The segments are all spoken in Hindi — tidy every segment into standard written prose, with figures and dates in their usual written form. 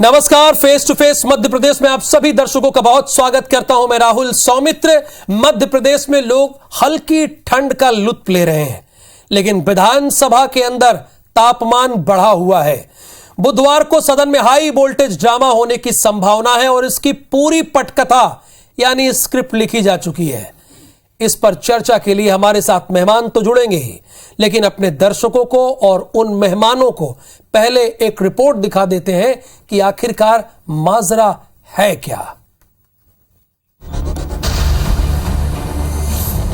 नमस्कार, face to face Madhya Pradesh में आप सभी दर्शकों का बहुत स्वागत करता हूं। मैं राहुल सौमित्र। मध्य प्रदेश में लोग हल्की ठंड का लुत्फ ले रहे हैं, लेकिन विधानसभा के अंदर तापमान बढ़ा हुआ है। बुधवार को सदन में हाई वोल्टेज ड्रामा होने की संभावना है और इसकी पूरी पटकथा यानी स्क्रिप्ट लिखी जा चुकी है। इस पर चर्चा के लिए हमारे साथ मेहमान तो जुड़ेंगे ही, लेकिन अपने दर्शकों को और उन मेहमानों को पहले एक रिपोर्ट दिखा देते हैं कि आखिरकार माजरा है क्या।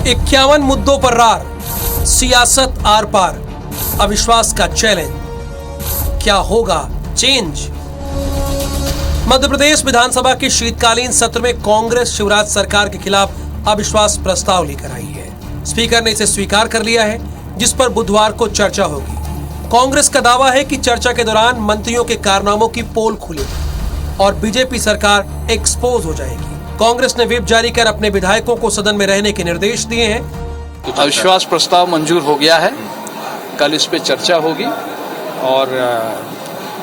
51 मुद्दों पर रार, सियासत आर पार, अविश्वास का चैलेंज, क्या होगा चेंज। मध्य प्रदेश विधानसभा के शीतकालीन सत्र में कांग्रेस शिवराज सरकार के खिलाफ अविश्वास प्रस्ताव लेकर आई है। स्पीकर ने इसे स्वीकार कर लिया है, जिस पर बुधवार को चर्चा होगी। कांग्रेस का दावा है कि चर्चा के दौरान मंत्रियों के कारनामों की पोल खुलेगी और बीजेपी सरकार एक्सपोज हो जाएगी। कांग्रेस ने व्हिप जारी कर अपने विधायकों को सदन में रहने के निर्देश दिए हैं। अविश्वास प्रस्ताव मंजूर हो गया है, कल इस पे चर्चा होगी और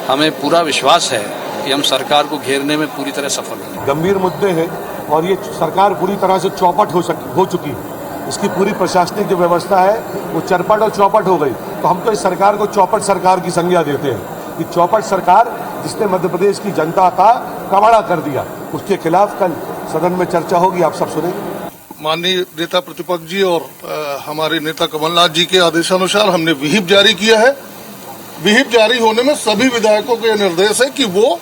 हमें पूरा विश्वास है कि हम सरकार को घेरने में पूरी तरह सफल होंगे। गंभीर मुद्दे हैं और ये सरकार पूरी तरह से चौपट हो चुकी है। इसकी पूरी प्रशासनिक जो व्यवस्था है वो चरपट और चौपट हो गई। तो हम तो इस सरकार को चौपट सरकार की संज्ञा देते हैं कि चौपट सरकार जिसने मध्य प्रदेश की जनता का कबाड़ा कर दिया, उसके खिलाफ कल सदन में चर्चा होगी, आप सब सुनेंगे। माननीय नेता प्रतिपक्ष जी और हमारे नेता कमलनाथ जी के आदेशानुसार हमने व्हिप जारी किया है। व्हिप जारी होने में सभी विधायकों को यह निर्देश है कि वो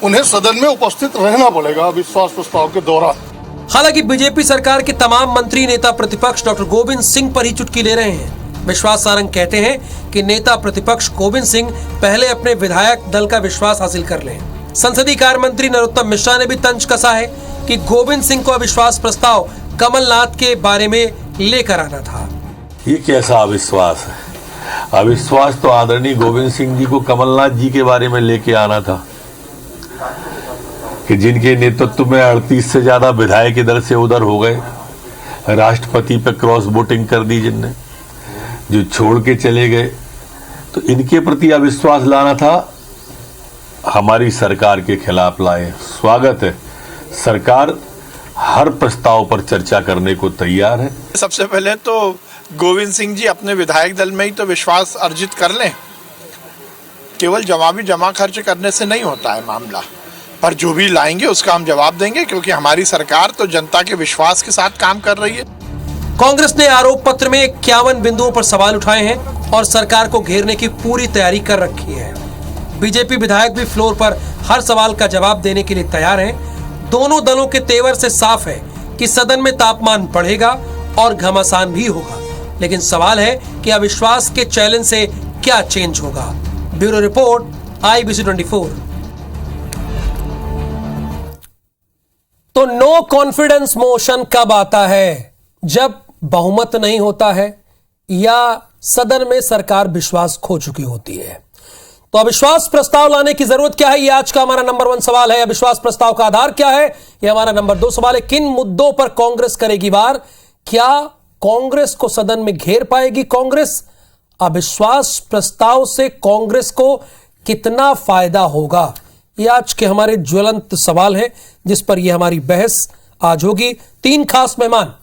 उन्हें सदन में उपस्थित रहना पड़ेगा अविश्वास प्रस्ताव के दौरान। हालांकि बीजेपी सरकार के तमाम मंत्री नेता प्रतिपक्ष डॉक्टर गोविंद सिंह पर ही चुटकी ले रहे हैं। विश्वास सारंग कहते हैं कि नेता प्रतिपक्ष गोविंद सिंह पहले अपने विधायक दल का विश्वास हासिल कर लें। संसदीय कार्य मंत्री नरोत्तम मिश्रा ने भी तंज कसा है कि गोविंद सिंह को अविश्वास प्रस्ताव कमलनाथ के बारे में लेकर आना था। ये कैसा अविश्वास है? अविश्वास तो आदरणीय गोविंद सिंह जी को कमलनाथ जी के बारे में लेके आना था कि जिनके नेतृत्व में 38 से ज्यादा विधायक इधर से उधर हो गए, राष्ट्रपति पे क्रॉस वोटिंग कर दी जिनने, जो छोड़ के चले गए, तो इनके प्रति अविश्वास लाना था। हमारी सरकार के खिलाफ लाए। स्वागत है, सरकार हर प्रस्ताव पर चर्चा करने को तैयार है। सबसे पहले तो गोविंद सिंह जी अपने विधायक दल में ही तो विश्वास अर्जित कर लें। केवल जमा खर्च करने से नहीं होता है मामला, पर जो भी लाएंगे उसका हम जवाब देंगे, क्योंकि हमारी सरकार तो जनता के विश्वास के साथ काम कर रही है। कांग्रेस ने आरोप पत्र में 51 बिंदुओं पर सवाल उठाए हैं और सरकार को घेरने की पूरी तैयारी कर रखी है। बीजेपी विधायक भी फ्लोर पर हर सवाल का जवाब देने के लिए तैयार हैं। दोनों दलों के तेवर से साफ है कि सदन में तापमान बढ़ेगा और घमासान भी होगा, लेकिन सवाल है कि अविश्वास के चैलेंज से क्या चेंज होगा। Bureau report, IBC 24। तो नो कॉन्फिडेंस मोशन कब आता है? जब बहुमत नहीं होता है या सदन में सरकार विश्वास खो चुकी होती है। तो अविश्वास प्रस्ताव लाने की जरूरत क्या है, ये आज का हमारा नंबर 1 सवाल है। अविश्वास प्रस्ताव का आधार क्या है, ये हमारा नंबर 2 सवाल है। किन मुद्दों पर कांग्रेस करेगी वार? क्या कांग्रेस को सदन में घेर पाएगी कांग्रेस? अविश्वास प्रस्ताव से कांग्रेस को कितना फायदा होगा, ये आज के हमारे ज्वलंत सवाल हैं, जिस पर यह हमारी बहस आज होगी। 3 खास मेहमान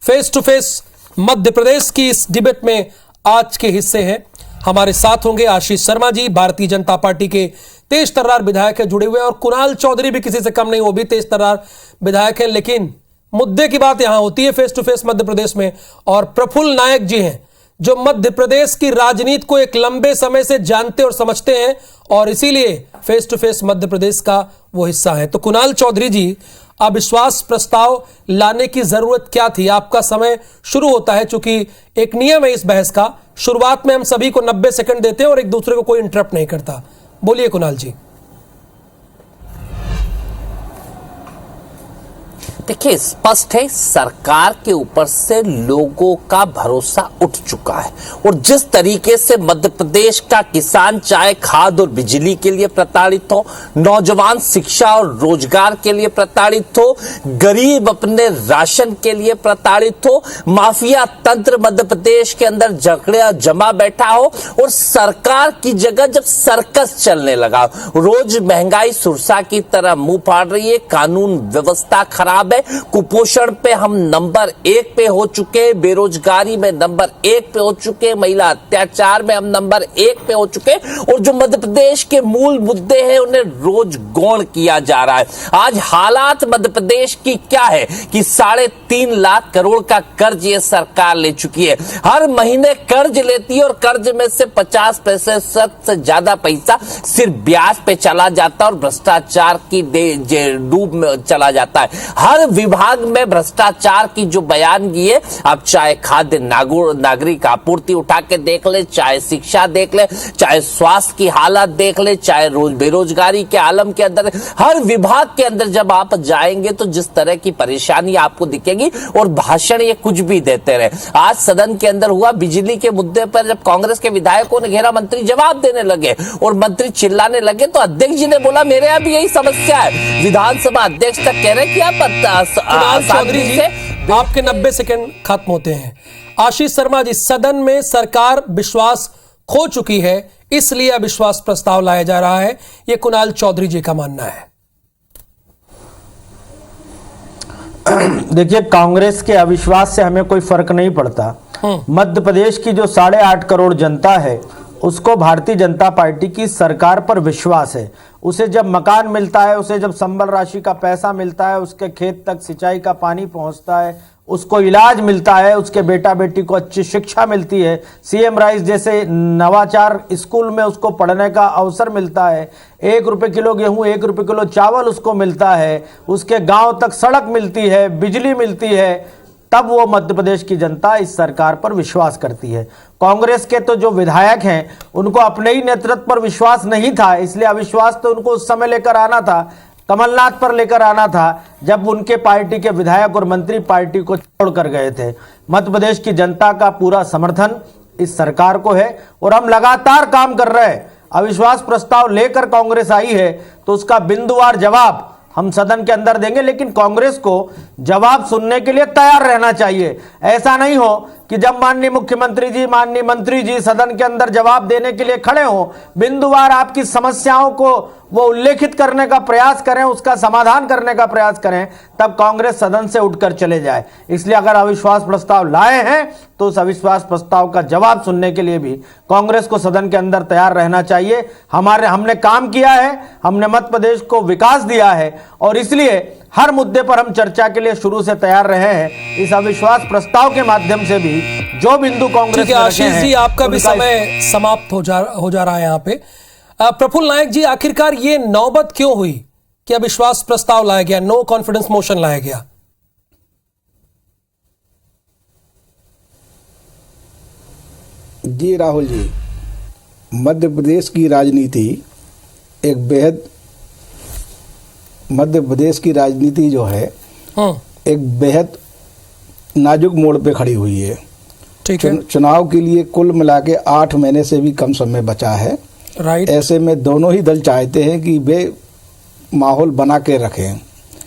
face to face Madhya Pradesh की इस डिबेट में आज के हिस्से हैं। हमारे साथ होंगे आशीष शर्मा जी, भारतीय जनता पार्टी के तेज तर्रार विधायक है, जुड़े हुए, और कुणाल चौधरी भी किसी से कम नहीं, वो भी तेज तर्रार विधायक है। लेकिन मुद्दे की बात यहां होती है face to face Madhya Pradesh में, और प्रफुल्ल नायक जी हैं जो मध्य प्रदेश की राजनीति को एक लंबे समय से जानते और समझते हैं और इसीलिए face to face Madhya Pradesh का वो हिस्सा है। तो कुणाल चौधरी जी, अविश्वास प्रस्ताव लाने की जरूरत क्या थी? आपका समय शुरू होता है, चूंकि एक नियम है इस बहस का, शुरुआत में हम सभी को 90 सेकंड देते हैं और एक दूसरे को कोई इंटरप्ट नहीं करता। बोलिए कुणाल जी। देखिए, स्पष्ट है सरकार के ऊपर से लोगों का भरोसा उठ चुका है और जिस तरीके से मध्य प्रदेश का किसान चाहे खाद और बिजली के लिए प्रताड़ित हो, नौजवान शिक्षा और रोजगार के लिए प्रताड़ित हो, गरीब अपने राशन के लिए प्रताड़ित हो, माफिया तंत्र मध्य प्रदेश के अंदर जकड़िया जमा बैठा हो और सरकार की जगह जब सर्कस चलने लगा, रोज महंगाई सुरसा की तरह मुंह फाड़ रही है, कानून व्यवस्था खराब है, कुपोषण पे हम नंबर 1 पे हो चुके हैं, बेरोजगारी में नंबर 1 पे हो चुके हैं, महिला अत्याचार में हम नंबर 1 पे हो चुके हैं और जो मध्य प्रदेश के मूल मुद्दे हैं उन्हें रोज गौण किया जा रहा है। आज हालात मध्य प्रदेश की क्या है कि 3.5 लाख करोड़ का कर्ज ये सरकार ले चुकी है, हर महीने कर्ज लेती है और कर्ज में से 50% से ज्यादा पैसा सिर्फ ब्याज पे चला जाता है और भ्रष्टाचार की डूब में चला जाता है। हर विभाग में भ्रष्टाचार की जो बयानगी है, अब चाहे खाद्य नागरिक आपूर्ति उठा के देख ले, चाहे शिक्षा देख ले, चाहे स्वास्थ्य की हालत देख ले, चाहे बेरोजगारी के आलम के अंदर, हर विभाग के अंदर जब आप जाएंगे तो जिस तरह की परेशानी आपको दिखेगी और भाषण ये कुछ भी देते रहे। आज सदन के अंदर हुआ बिजली के मुद्दे पर जब कांग्रेस के विधायकों ने घेरा, मंत्री जवाब देने लगे और मंत्री चिल्लाने लगे तो अध्यक्ष जी ने बोला मेरे यहाँ भी यही समस्या है। विधानसभा अध्यक्ष तक कह रहे कि आप चौधरी जी आपके 90 सेकंड खत्म होते हैं। आशीष शर्मा जी, सदन में सरकार विश्वास खो चुकी है इसलिए अविश्वास प्रस्ताव लाया जा रहा है, यह कुणाल चौधरी जी का मानना है। देखिए, कांग्रेस के अविश्वास से हमें कोई फर्क नहीं पड़ता। मध्य प्रदेश की जो 8.5 करोड़ जनता है उसको भारतीय जनता पार्टी की सरकार पर विश्वास है। उसे जब मकान मिलता है, उसे जब संबल राशि का पैसा मिलता है, उसके खेत तक सिंचाई का पानी पहुंचता है, उसको इलाज मिलता है, उसके बेटा बेटी को अच्छी शिक्षा मिलती है, सीएम राइस जैसे नवाचार स्कूल में उसको पढ़ने का अवसर मिलता है, 1 रुपये किलो गेहूं 1 रुपये किलो चावल उसको मिलता है, उसके गांव तक सड़क मिलती है, बिजली मिलती है, तब वो मध्य प्रदेश की जनता इस सरकार पर विश्वास करती है। कांग्रेस के तो जो विधायक हैं उनको अपने ही नेतृत्व पर विश्वास नहीं था, इसलिए अविश्वास तो उनको उस समय लेकर आना था, कमलनाथ पर लेकर आना था जब उनके पार्टी के विधायक और मंत्री पार्टी को छोड़कर गए थे। मध्य प्रदेश की जनता का पूरा समर्थन इस सरकार को है और हम लगातार काम कर रहे हैं। अविश्वास प्रस्ताव लेकर कांग्रेस आई है तो उसका बिंदुवार जवाब हम सदन के अंदर देंगे, लेकिन कांग्रेस को जवाब सुनने के लिए तैयार रहना चाहिए। ऐसा नहीं हो कि जब माननीय मुख्यमंत्री जी, माननीय मंत्री जी सदन के अंदर जवाब देने के लिए खड़े हों, बिंदुवार आपकी समस्याओं को वो उल्लेखित करने का प्रयास करें, उसका समाधान करने का प्रयास करें, तब कांग्रेस सदन से उठकर चले जाए। इसलिए अगर अविश्वास प्रस्ताव लाए हैं तो उस अविश्वास प्रस्ताव का जवाब सुनने के लिए भी कांग्रेस को सदन के अंदर तैयार रहना चाहिए। हमने काम किया है, हमने मध्य प्रदेश को विकास दिया है और इसलिए हर मुद्दे पर हम चर्चा के लिए शुरू से तैयार रहे हैं। इस अविश्वास प्रस्ताव के माध्यम से भी जो बिंदु कांग्रेस में आशीष जी, आपका भी समय समाप्त हो जा रहा है यहाँ पे। प्रफुल्ल नायक जी, आखिरकार ये नौबत क्यों हुई कि अविश्वास प्रस्ताव लाया गया, नो कॉन्फिडेंस मोशन लाया गया? जी राहुल जी, मध्य प्रदेश की राजनीति मध्य प्रदेश की राजनीति जो है एक बेहद नाजुक मोड़ पे खड़ी हुई है। ठीक है। चुनाव के लिए कुल मिला के 8 महीने से भी कम समय बचा है। राइट। ऐसे में दोनों ही दल चाहते हैं कि वे माहौल बना के रखें।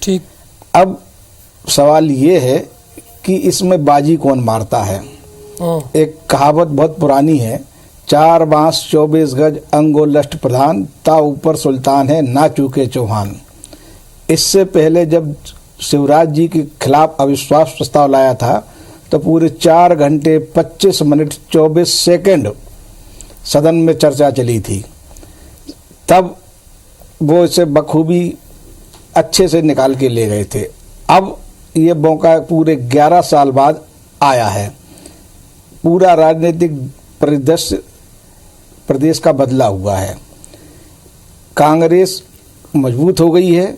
ठीक। अब सवाल ये है कि इसमें बाजी कौन मारता है। एक कहावत बहुत पुरानी है, 4 बांस 24 गज अंगोलष्ट प्रधान, ता ऊपर सुल्तान है ना चूके चौहान। इससे पहले जब शिवराज जी के खिलाफ अविश्वास प्रस्ताव लाया था तो पूरे 4 घंटे 25 मिनट 24 सेकंड सदन में चर्चा चली थी। तब वो इसे बखूबी अच्छे से निकाल के ले गए थे। अब ये मौका पूरे 11 साल बाद आया है। पूरा राजनीतिक परिदृश्य प्रदेश का बदला हुआ है। कांग्रेस मजबूत हो गई है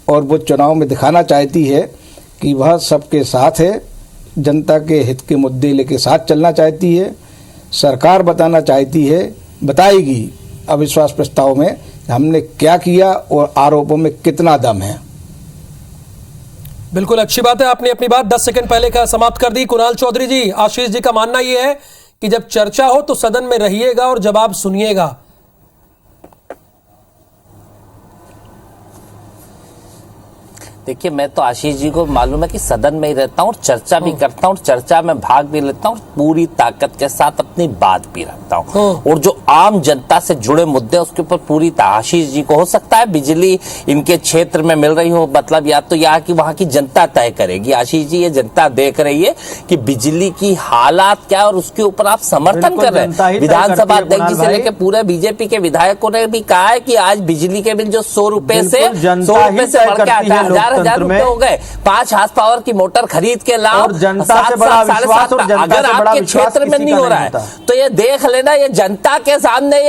और वो चुनाव में दिखाना चाहती है कि वह सबके साथ है, जनता के हित के मुद्दे लेके साथ चलना चाहती है। सरकार बताएगी अविश्वास प्रस्ताव में हमने क्या किया और आरोपों में कितना दम है। बिल्कुल अच्छी बात है, आपने अपनी बात 10 सेकंड पहले का समाप्त कर दी। कुणाल चौधरी जी, आशीष जी का मानना यह है कि जब चर्चा हो तो सदन में रहिएगा और जवाब सुनिएगा। देखिए, मैं तो आशीष जी को मालूम है कि सदन में ही रहता हूँ, चर्चा भी करता हूँ, चर्चा में भाग भी लेता हूँ, पूरी ताकत के साथ अपनी बात भी रखता हूँ। और जो आम जनता से जुड़े मुद्दे उसके ऊपर पूरी आशीष जी को हो सकता है बिजली इनके क्षेत्र में मिल रही हो, मतलब या तो यहाँ की वहां की जनता तय करेगी। आशीष जी, ये जनता देख रही है कि बिजली की हालात क्या, और उसके ऊपर आप समर्थन कर रहे हैं। विधानसभा अध्यक्ष जी से लेकर पूरे बीजेपी के विधायकों ने भी कहा है कि आज बिजली के बिल जो 100 रुपए से बढ़ के 1000 रुपए हो गए, 5 हार्स पावर की मोटर खरीद के लाओ, और जनता से बड़ा विश्वास, और अगर आपके क्षेत्र में नहीं हो रहा है तो ये देख लेना, ये जनता के सामने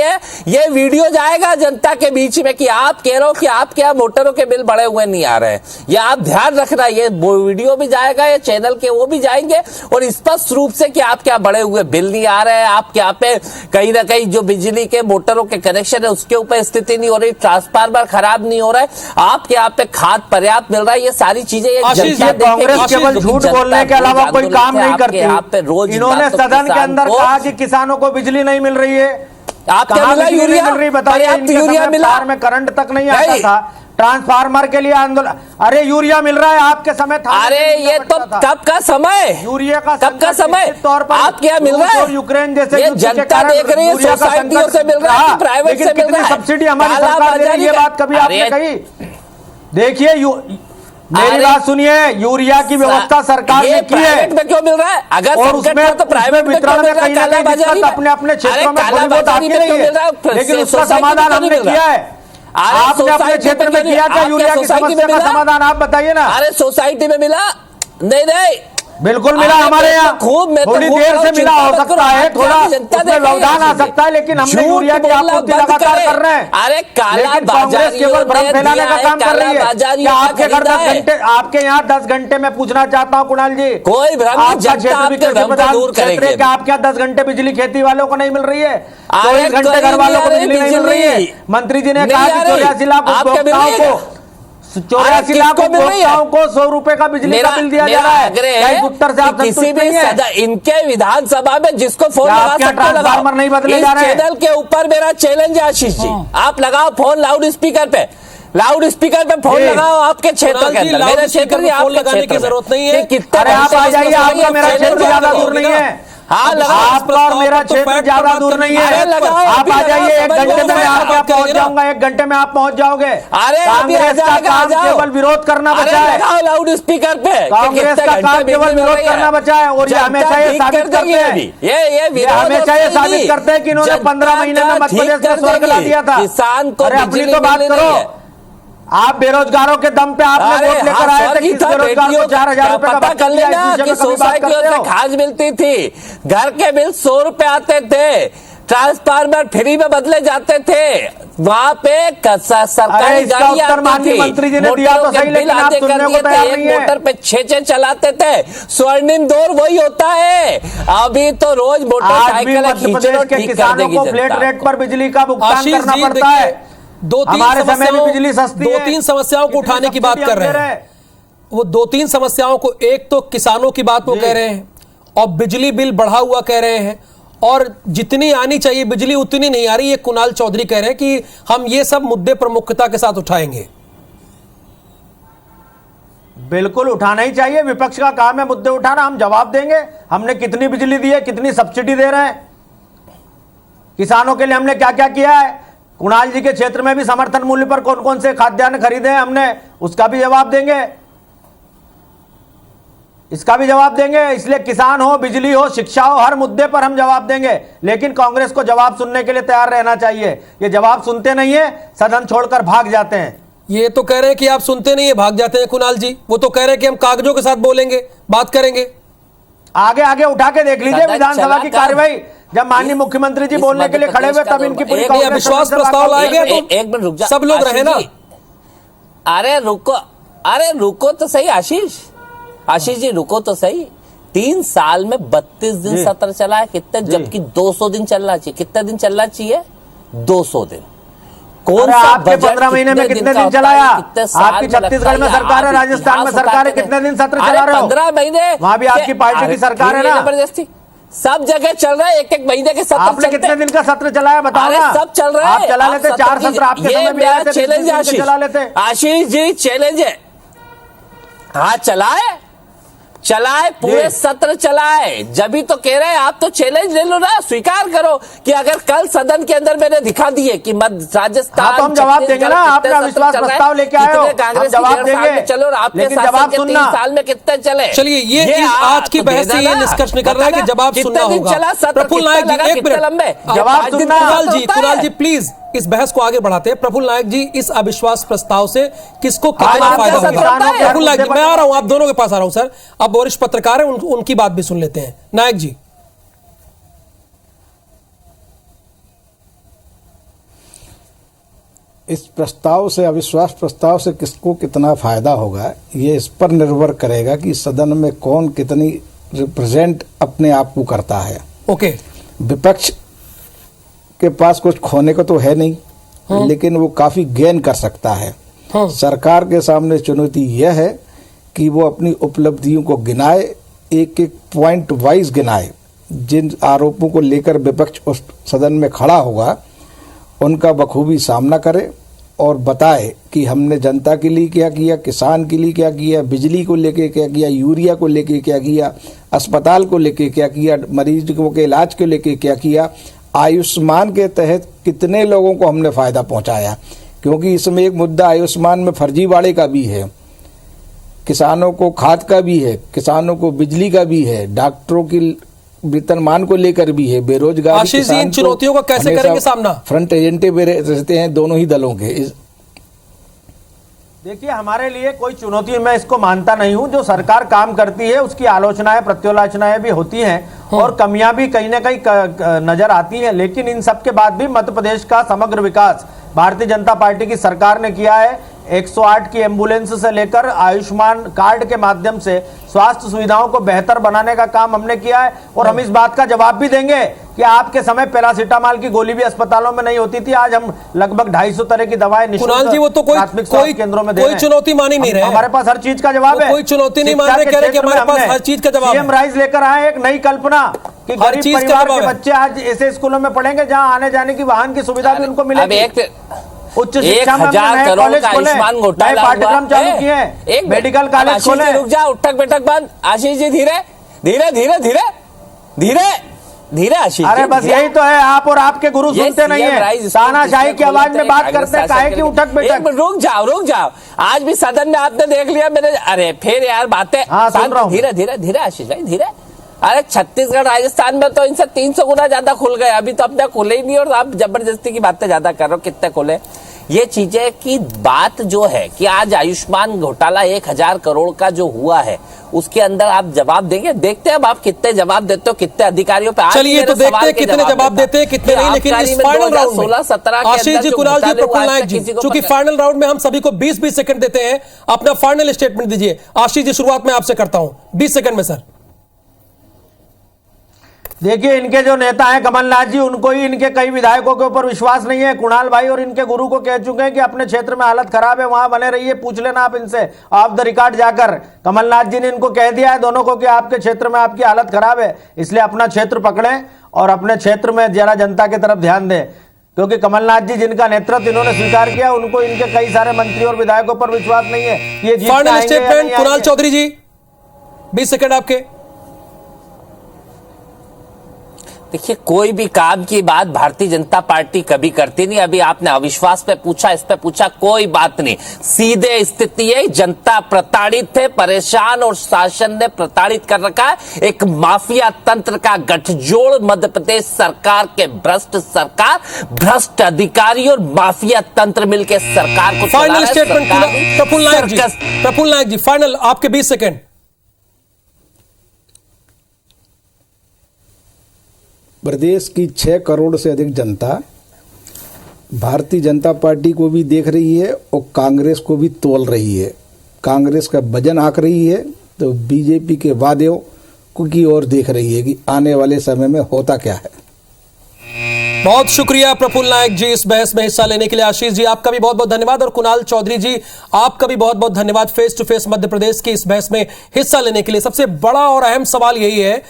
ये वीडियो जाएगा जनता के बीच में कि आप कह रहे हो कि आपके यहाँ मोटरों के बिल बढ़े हुए नहीं आ रहे हैं। ये आप ध्यान रखना, ये वीडियो भी जाएगा, ये चैनल के वो भी जाएंगे, और स्पष्ट रूप से कि आपके यहाँ बढ़े हुए बिल नहीं आ रहे हैं, आपके यहाँ पे कहीं ना कहीं जो बिजली के मोटरों के कनेक्शन है उसके ऊपर स्थिति नहीं हो रही, ट्रांसफार्मर खराब नहीं हो रहा है, आपके यहाँ पे खाद पर्याप्त मिल रहा है, ये सारी चीजें कांग्रेस केवल झूठ बोलने के अलावा कोई काम नहीं करती। इन्होंने सदन के अंदर कहा कि किसानों को बिजली नहीं मिल रही है। आपको मिला यूरिया? मिल रही, बताइए। यूरिया मिला में करंट तक नहीं आता था, ट्रांसफार्मर के लिए आंदोलन। अरे यूरिया मिल रहा है, आपके समय था। अरे ये तो कब का समय, यूरिया का कब का समय तौर पर आपके यहाँ मिल रहा है? यूक्रेन जैसे ये जनता देख रही है, सोसाइटियों से मिल रहा है, प्राइवेट से मिल रहा है, सब्सिडी हमारी सरकार दे रही है। ये बात कभी आपने कही? देखिए, मेरी बात सुनिए, यूरिया की व्यवस्था सरकार ने की है। प्राइवेट में क्यों मिल रहा है? अगर और उसमें तो प्राइवेट वितरण में कहीं ना कहीं दिक्कत अपने अपने क्षेत्रों में थोड़ी बहुत आती रही है, लेकिन उसका समाधान हमने किया है। आपने अपने क्षेत्र में किया था यूरिया की समस्या का समाधान? आप बताइए ना। अरे सोसाइटी में मिला? नहीं, बिल्कुल मिला। हमारे यहाँ थोड़ी देर से मिला, हो सकता है थोड़ा उसमें व्यवधान आ सकता है, लेकिन हमने यूरिया की आपूर्ति लगातार कर रहे हैं। अरे लेकिन कांग्रेस केवल भ्रम फैलाने का काम कर रही है। आपके घर 10 घंटे, आपके यहाँ 10 घंटे में पूछना चाहता हूँ कुणाल जी, कोई भ्रम नहीं, जनता आपके भ्रम को दूर करेगी। आपके यहाँ 10 घंटे बिजली खेती वालों को नहीं मिल रही है, 24 घंटे घर वालों को बिजली नहीं मिल रही है। मंत्री जी ने कहा कि 84 लाख उपभोक्ताओं को 84 लाख उपभोक्ताओं को 100 रुपए का बिजली का बिल दिया जा रहा है। उत्तर से आप किसी भी इनके विधानसभा में जिसको फोन लगा सकते हो, नहीं बदले जा रहे हैं। चैनल के ऊपर मेरा चैलेंज है आशीष जी, आप लगाओ फोन लाउड स्पीकर पे फोन लगाओ आपके क्षेत्र के अंदर। मेरे क्षेत्र में फोन लगाने की जरूरत नहीं है। अरे आप आ जाइए, आपका मेरा क्षेत्र ज्यादा दूर नहीं है। हाँ, आपका और मेरा क्षेत्र ज्यादा दूर नहीं है। आप आ जाइए, 1 घंटे में मैं आपके यहाँ पहुंच जाऊंगा, 1 घंटे में आप पहुंच जाओगे। अरे कांग्रेस का काम केवल विरोध करना बचा है। लाउड स्पीकर पे कांग्रेस का काम केवल विरोध करना बचा है, और ये हमेशा ये साबित करते हैं, ये हमेशा ये साबित करते हैं कि इन्होंने 15 महीने में मध्य प्रदेश में स्वर्ग ला दिया था। किसान को अपनी तो बात करो। आप बेरोजगारों के दम पे आपने वोट लेकर आए थे, किस बेरोजगार को 4000 रुपए का कर लेना कि सोसाइटियों से खाद मिलती थी, घर के बिल 100 रुपए आते थे, ट्रांसफार्मर फ्री में बदले जाते थे, वहां पे सरकारी गाड़ी आती थी, मंत्री जी ने दिया तो सही, लेकिन आप सुनने को तैयार नहीं है। मोटर पे 6 चलाते थे, स्वर्णिम दौर वही होता है। अभी तो रोज मोटरसाइकिल के किसानों को फ्लैट रेट पर बिजली का भुगतान करना पड़ता है। हमारे समय में बिजली सस्ती है। 2-3 समस्याओं को उठाने की बात कर रहे हैं वो, 2-3 समस्याओं को, एक तो किसानों की बात वो कह रहे हैं, और बिजली बिल बढ़ा हुआ कह रहे हैं, और जितनी आनी चाहिए बिजली उतनी नहीं आ रही। ये कुणाल चौधरी कह रहे हैं कि हम ये सब मुद्दे प्रमुखता के साथ उठाएंगे। बिल्कुल उठाना ही चाहिए, विपक्ष का काम है मुद्दे उठाना, हम जवाब देंगे। हमने कितनी बिजली दी है, कितनी सब्सिडी दे रहे हैं, किसानों के लिए हमने क्या क्या किया है। कुणाल जी के क्षेत्र में भी समर्थन मूल्य पर कौन कौन से खाद्यान्न खरीदे हैं हमने, उसका भी जवाब देंगे, इसका भी जवाब देंगे। इसलिए किसान हो, बिजली हो, शिक्षा हो, हर मुद्दे पर हम जवाब देंगे। लेकिन कांग्रेस को जवाब सुनने के लिए तैयार रहना चाहिए। ये जवाब सुनते नहीं है, सदन छोड़कर भाग जाते हैं। ये तो कह रहे हैं कि आप सुनते नहीं है, भाग जाते हैं कुणाल जी। वो तो कह रहे हैं कि हम कागजों के साथ बोलेंगे, बात करेंगे। आगे आगे उठा के देख लीजिए विधानसभा की कार्यवाही, जब माननीय मुख्यमंत्री जी बोलने के लिए खड़े हुए तब इनकी पूरी अविश्वास प्रस्ताव लाया गया तो एक मिनट रुक जा, सब लोग रहे ना। अरे रुको तो सही आशीष जी रुको तो सही। 3 साल में 32 दिन सत्र चला है, कितने, जबकि 200 दिन चलना चाहिए। कितने दिन चलना चाहिए? 200 दिन। कौन अरे सा आपके बजट 15 महीने में कितने का दिन होता चलाया? है, कितने साल आपकी में छत्तीसगढ़ में लगता है? सरकार है, आप राजस्थान में इतिहास सरकार है, बताते कितने दिन सत्र अरे चला रहे हो? 15 महीने वहां भी आपकी पार्टी की सरकार है ना। जबरदस्ती सब जगह चल रहा है, एक महीने के सत्र आपने चलते कितने दिन का सत्र चलाया बताओ अरे ना। सब चल रहा है, आप चला लेते, 4 सत्र आपके ये समय भी मेरा आए थे, चैलेंज है 20 दिन के चला लेते। आशीष जी, चैलेंज है। हाँ चलाए पूरे सत्र चलाए, जब भी तो कह रहे हैं आप तो चैलेंज ले लो ना, स्वीकार करो कि अगर कल सदन के अंदर मैंने दिखा दिए कि मध्य राजस्थान, हाँ, तो हम जवाब देंगे ना। आपने अविश्वास प्रस्ताव लेके आए हो, हम जवाब देंगे। चलो और आपके लेकिन शासन जवाब के 3 सुनना। साल में कितने चले? चलिए ये आज की बहस से ये निष्कर्ष निकल रहा है कि जवाब सुनना होगा। प्रफुल्ल नायक जी, एक मिनट, जवाब सुनना। कुणाल जी प्लीज इस बहस को आगे बढ़ाते हैं। प्रफुल्ल नायक जी, इस अविश्वास प्रस्ताव से किसको कितना फायदा होगा? प्रफुल्ल नायक जी, मैं आ रहा हूं, आप दोनों के पास आ रहा हूं सर। अब वरिष्ठ पत्रकार हैं, उनकी बात भी सुन लेते हैं। नायक जी, इस प्रस्ताव से, अविश्वास प्रस्ताव से किसको कितना फायदा होगा, ये इस पर निर्भर करेगा कि सदन में कौन कितनी रिप्रेजेंट अपने आप को करता है। ओके, विपक्ष के पास कुछ खोने को तो है नहीं, लेकिन वो काफी गेन कर सकता है। सरकार के सामने चुनौती यह है कि वो अपनी उपलब्धियों को गिनाए, एक एक पॉइंट वाइज गिनाए। जिन आरोपों को लेकर विपक्ष उस सदन में खड़ा होगा उनका बखूबी सामना करे और बताए कि हमने जनता के लिए क्या किया, किसान के लिए क्या किया, बिजली को लेके क्या किया, यूरिया को लेके क्या किया, अस्पताल को लेके क्या किया, मरीजों के इलाज को लेके क्या किया, आयुष्मान के तहत कितने लोगों को हमने फायदा पहुंचाया। क्योंकि इसमें एक मुद्दा आयुष्मान में फर्जीवाड़े का भी है, किसानों को खाद का भी है, किसानों को बिजली का भी है, डॉक्टरों की वेतनमान को लेकर भी है, बेरोजगारी। आशीष जी, इन चुनौतियों का कैसे करेंगे सामना? फ्रंट एजेंडे पे रहते हैं दोनों ही दलों के। देखिए, हमारे लिए कोई चुनौती मैं इसको मानता नहीं हूं। जो सरकार काम करती है उसकी आलोचनाएं, प्रत्यालोचनाएं भी होती हैं और कमियां भी कहीं ना कहीं नजर आती हैं, लेकिन इन सब के बाद भी मध्य प्रदेश का समग्र विकास भारतीय जनता पार्टी की सरकार ने किया है। 108 की एम्बुलेंस से लेकर आयुष्मान कार्ड के माध्यम से स्वास्थ्य सुविधाओं को बेहतर बनाने का काम हमने किया है। और हम इस बात का जवाब भी देंगे कि आपके समय पैरासीटामोल की गोली भी अस्पतालों में नहीं होती थी, आज हम लगभग 250 तरह की दवाएं कुणाल जी, वो तो कोई केंद्रों में कोई चुनौती मानी नहीं रहे। हमारे पास हर चीज का जवाब है। कोई चुनौती नहीं मान रहे, कह रहे कि हमारे पास हर चीज का जवाब है। सीएम राइज लेकर आए एक नई कल्पना कि गरीब परिवार के बच्चे आज ऐसे स्कूलों में पढ़ेंगे जहां आने जाने की वाहन की सुविधा भी उनको मिलेगी। उच्च शिक्षा में 1000 करोड़ का आयुष्मान घोटाला पाठ्यक्रम चालू किए हैं, मेडिकल कॉलेज खोले। रुक जा, उठक बैठक बंद। आशीष जी, धीरे धीरे धीरे धीरे धीरे धीरे आशीष। अरे बस यही तो है, आप और आपके गुरु सुनते नहीं है, तानाशाही की आवाज में बात करते हैं, काहे की उठक बैठक। रुक जाओ, आज भी सदन में आपने देख लिया मेरे। अरे फिर यार बातें। हाँ, सुन रहा हूं। धीरे धीरे धीरे आशीष भाई, धीरे। अरे छत्तीसगढ़ राजस्थान में तो इनसे 300 गुना ज्यादा खुल गए, अभी तो अपने खुले ही नहीं और आप जबरदस्ती की बातें ज्यादा कर रहे हो। कितने खुले ये चीजें की बात जो है कि आज आयुष्मान घोटाला 1000 करोड़ का जो हुआ है उसके अंदर आप जवाब देंगे। देखते हैं अब आप कितने जवाब देते हो, कितने अधिकारियों पे। चलिए तो देखते हैं कितने जवाब देते हैं, कितने नहीं। लेकिन इस फाइनल राउंड में 16-17 आशीष जी, कुणाल जी, प्रफुल्ल नायक जी, चूंकि फाइनल राउंड में हम सभी को 20-20 सेकंड देते हैं, अपना फाइनल स्टेटमेंट दीजिए। आशीष जी, शुरुआत में आपसे करता हूं, 20 सेकंड में सर। देखिए, इनके जो नेता हैं कमलनाथ जी, उनको ही इनके कई विधायकों के ऊपर विश्वास नहीं है। कुणाल भाई और इनके गुरु को कह चुके हैं कि अपने क्षेत्र में हालत खराब है, वहां बने रहिए, पूछ लेना आप इनसे ऑफ द रिकॉर्ड जाकर। कमलनाथ जी ने इनको कह दिया है दोनों को कि आपके क्षेत्र में आपकी हालत खराब है, इसलिए अपना क्षेत्र पकड़ें और अपने क्षेत्र में जरा जनता की तरफ ध्यान दें। क्योंकि कमलनाथ जी जिनका नेतृत्व इन्होंने स्वीकार किया, उनको इनके कई सारे मंत्री और विधायकों पर विश्वास नहीं है। ये फाइनल स्टेटमेंट कुणाल चौधरी जी, 20 सेकंड आपके। देखिए, कोई भी काम की बात भारतीय जनता पार्टी कभी करती नहीं। अभी आपने अविश्वास पे पूछा, इस पे पूछा, कोई बात नहीं। सीधे स्थिति है, जनता प्रताड़ित है, परेशान और शासन ने प्रताड़ित कर रखा है। एक माफिया तंत्र का गठजोड़ मध्य प्रदेश सरकार के भ्रष्ट अधिकारी और माफिया तंत्र मिलकर सरकार को फाइनल स्टेटमेंट प्रफुल्ल नायक जी, फाइनल आपके 20 सेकंड। प्रदेश की 6 करोड़ से अधिक जनता भारतीय जनता पार्टी को भी देख रही है और कांग्रेस को भी तोल रही है। कांग्रेस का वजन आंक रही है तो बीजेपी के वादों की ओर देख रही है कि आने वाले समय में होता क्या है। बहुत शुक्रिया प्रफुल्ल नायक जी इस बहस में हिस्सा लेने के लिए। आशीष जी आपका भी बहुत बहुत धन्यवाद और कुणाल चौधरी जी आपका भी बहुत बहुत धन्यवाद face to face Madhya Pradesh की इस बहस में हिस्सा लेने के लिए। सबसे बड़ा और अहम सवाल यही है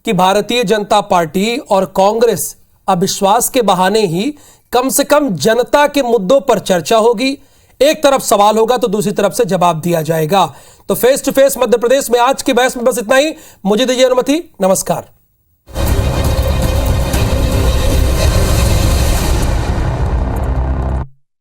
कि भारतीय जनता पार्टी और कांग्रेस अविश्वास के बहाने ही कम से कम जनता के मुद्दों पर चर्चा होगी, एक तरफ सवाल होगा तो दूसरी तरफ से जवाब दिया जाएगा। तो face to face Madhya Pradesh में आज की बहस में बस इतना ही। मुझे दीजिए अनुमति, नमस्कार।